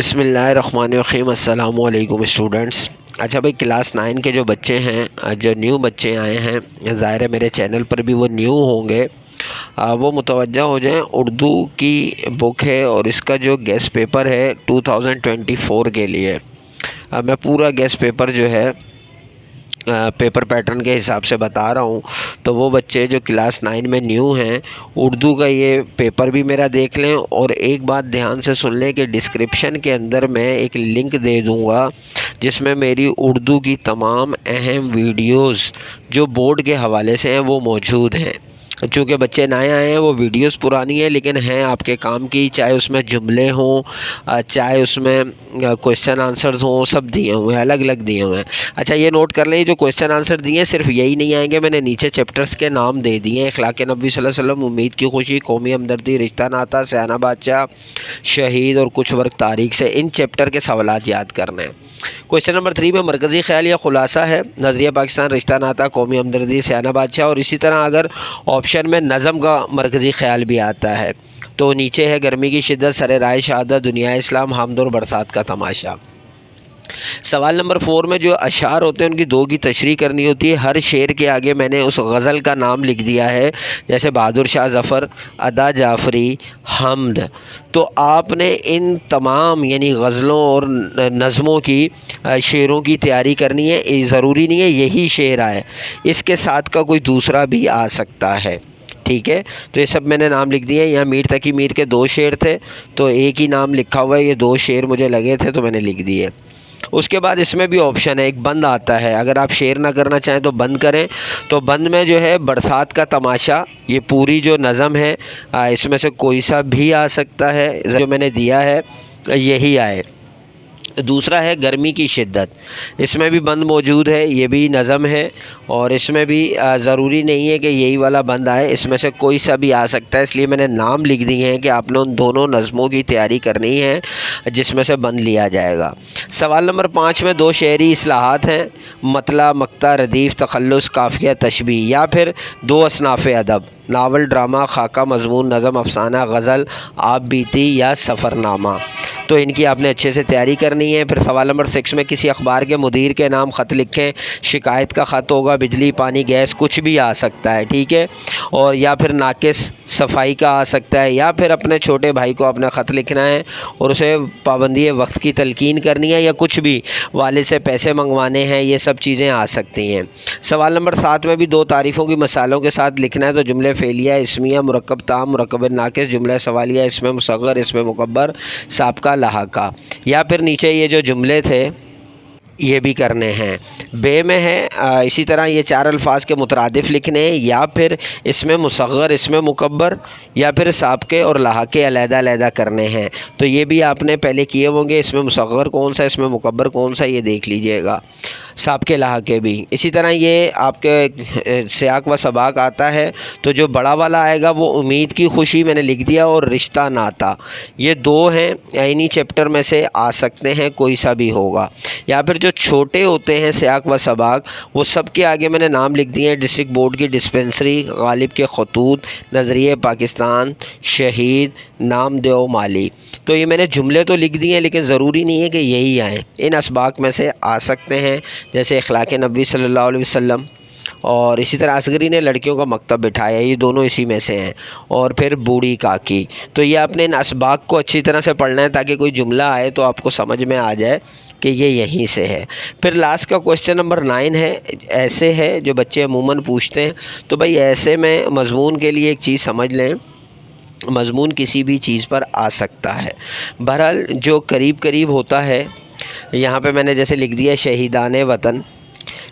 بسم اللہ الرحمن الرحیم۔ السلام علیکم اسٹوڈنٹس۔ اچھا بھائی، کلاس 9 کے جو بچے ہیں، جو نیو بچے آئے ہیں، ظاہر ہے میرے چینل پر بھی وہ نیو ہوں گے، وہ متوجہ ہو جائیں۔ اردو کی بک ہے اور اس کا جو گیس پیپر ہے 2024 کے لیے، میں پورا گیس پیپر جو ہے پیپر پیٹرن کے حساب سے بتا رہا ہوں۔ تو وہ بچے جو کلاس 9 میں نیو ہیں، اردو کا یہ پیپر بھی میرا دیکھ لیں، اور ایک بات دھیان سے سن لیں کہ ڈسکرپشن کے اندر میں ایک لنک دے دوں گا جس میں میری اردو کی تمام اہم ویڈیوز جو بورڈ کے حوالے سے ہیں وہ موجود ہیں۔ چونکہ بچے نئے آئے ہیں، وہ ویڈیوز پرانی ہیں لیکن ہیں آپ کے کام کی، چاہے اس میں جملے ہوں، چاہے اس میں کویشچن آنسرز ہوں، سب دیے ہوئے ہیں، الگ الگ دیے ہوئے ہیں۔ اچھا یہ نوٹ کر لیں، جو کویشچن آنسر دیے ہیں صرف یہی نہیں آئیں گے، میں نے نیچے چیپٹرز کے نام دے دیے ہیں: اخلاق نبی صلی اللہ علیہ وسلم، امید کی خوشی، قومی ہمدردی، رشتہ ناتا، سیانہ بادشاہ، شہید اور کچھ ورق تاریخ سے ان چیپٹر کے سوالات یاد کرنے ہیں۔ کویشچن نمبر 3 میں مرکزی خیال یا خلاصہ ہے: نظریہ پاکستان، رشتہ ناتا، قومی ہمدردی، سیانہ بادشاہ، اور اسی طرح اگر آپشن میں نظم کا مرکزی خیال بھی آتا ہے تو نیچے ہے گرمی کی شدت، سر رائے شہادت، دنیا اسلام، حمد اور برسات کا تماشا۔ سوال نمبر 4 میں جو اشعار ہوتے ہیں ان کی 2 کی تشریح کرنی ہوتی ہے۔ ہر شعر کے آگے میں نے اس غزل کا نام لکھ دیا ہے، جیسے بہادر شاہ ظفر، ادا جعفری، حمد۔ تو آپ نے ان تمام یعنی غزلوں اور نظموں کی شعروں کی تیاری کرنی ہے۔ ضروری نہیں ہے یہی شعر آئے، اس کے ساتھ کا کوئی دوسرا بھی آ سکتا ہے، ٹھیک ہے؟ تو یہ سب میں نے نام لکھ دیے ہیں۔ یہاں میر تقی میر کے 2 شعر تھے تو ایک ہی نام لکھا ہوا ہے، یہ 2 شعر مجھے لگے تھے تو میں نے لکھ دیے۔ اس کے بعد اس میں بھی آپشن ہے، ایک بند آتا ہے، اگر آپ شعر نہ کرنا چاہیں تو بند کریں۔ تو بند میں جو ہے برسات کا تماشا، یہ پوری جو نظم ہے اس میں سے کوئی سا بھی آ سکتا ہے، جو میں نے دیا ہے یہی آئے۔ دوسرا ہے گرمی کی شدت، اس میں بھی بند موجود ہے، یہ بھی نظم ہے، اور اس میں بھی ضروری نہیں ہے کہ یہی والا بند آئے، اس میں سے کوئی سا بھی آ سکتا ہے، اس لیے میں نے نام لکھ دیے ہیں کہ آپ نے ان دونوں نظموں کی تیاری کرنی ہے جس میں سے بند لیا جائے گا۔ سوال نمبر 5 میں 2 شعری اصطلاحات ہیں: مطلع، مقطع، ردیف، تخلص، قافیہ، تشبیہ، یا پھر 2 اصناف ادب: ناول، ڈرامہ، خاکہ، مضمون، نظم، افسانہ، غزل، آپ بیتی یا سفر نامہ۔ تو ان کی آپ نے اچھے سے تیاری کرنی ہے۔ پھر سوال نمبر 6 میں کسی اخبار کے مدیر کے نام خط لکھیں، شکایت کا خط ہوگا، بجلی، پانی، گیس، کچھ بھی آ سکتا ہے، ٹھیک ہے؟ اور یا پھر ناقص صفائی کا آ سکتا ہے، یا پھر اپنے چھوٹے بھائی کو اپنا خط لکھنا ہے اور اسے پابندی وقت کی تلقین کرنی ہے، یا کچھ بھی والد سے پیسے منگوانے ہیں، یہ سب چیزیں آ سکتی ہیں۔ سوال نمبر 7 میں بھی 2 تعریفوں کی مثالوں کے ساتھ لکھنا ہے، تو جملے فعلیہ، اسمیہ، مرکب تام، مرکب ناقص، جملہ سوالیہ، اسم مصغر، اسم مکبر، سابقہ، لاحقہ، یا پھر نیچے یہ جو جملے تھے یہ بھی کرنے ہیں۔ بے میں ہے اسی طرح یہ 4 الفاظ کے مترادف لکھنے ہیں، یا پھر اس میں مصغر، اس میں مکبر، یا پھر سابقے اور لاحقے علیحدہ علیحدہ کرنے ہیں۔ تو یہ بھی آپ نے پہلے کیے ہوں گے، اس میں مصغر کون سا، اس میں مکبر کون سا، یہ دیکھ لیجئے گا، سابقے لاحقے بھی۔ اسی طرح یہ آپ کے سیاق و سباق آتا ہے، تو جو بڑا والا آئے گا وہ امید کی خوشی میں نے لکھ دیا، اور رشتہ ناتا، یہ 2 ہیں، انہی چیپٹر میں سے آ سکتے ہیں، کوئی سا بھی ہوگا۔ یا پھر جو چھوٹے ہوتے ہیں سیاق و سباق، وہ سب کے آگے میں نے نام لکھ دیے ہیں: ڈسٹرکٹ بورڈ کی ڈسپنسری، غالب کے خطوط، نظریہ پاکستان، شہید، نام دیو مالی۔ تو یہ میں نے جملے تو لکھ دیے ہیں لیکن ضروری نہیں ہے کہ یہی آئیں، ان اسباق میں سے آ سکتے ہیں، جیسے اخلاق نبی صلی اللہ علیہ وسلم، اور اسی طرح اصغری نے لڑکیوں کا مکتب بٹھایا، یہ دونوں اسی میں سے ہیں، اور پھر بوڑھی کاکی۔ تو یہ آپ نے ان اسباق کو اچھی طرح سے پڑھنا ہے تاکہ کوئی جملہ آئے تو آپ کو سمجھ میں آ جائے کہ یہ یہیں سے ہے۔ پھر لاسٹ کا کویشچن نمبر 9 ہے، ایسے ہے جو بچے عموماً پوچھتے ہیں۔ تو بھائی ایسے میں مضمون کے لیے ایک چیز سمجھ لیں، مضمون کسی بھی چیز پر آ سکتا ہے۔ بہرحال جو قریب قریب ہوتا ہے، یہاں پہ میں نے جیسے لکھ دیا شہیدان وطن،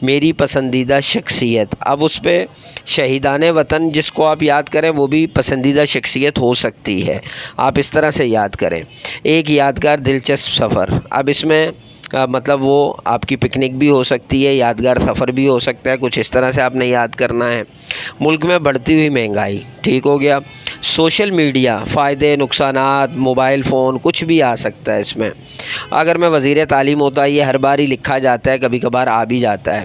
میری پسندیدہ شخصیت۔ اب اس پہ شہیدان وطن جس کو آپ یاد کریں وہ بھی پسندیدہ شخصیت ہو سکتی ہے، آپ اس طرح سے یاد کریں: ایک یادگار دلچسپ سفر۔ اب اس میں مطلب وہ آپ کی پکنک بھی ہو سکتی ہے، یادگار سفر بھی ہو سکتا ہے، کچھ اس طرح سے آپ نے یاد کرنا ہے۔ ملک میں بڑھتی ہوئی مہنگائی، ٹھیک ہو گیا۔ سوشل میڈیا، فائدے، نقصانات، موبائل فون، کچھ بھی آ سکتا ہے اس میں۔ اگر میں وزیر تعلیم ہوتا، یہ ہر بار ہی لکھا جاتا ہے، کبھی کبھار آ بھی جاتا ہے۔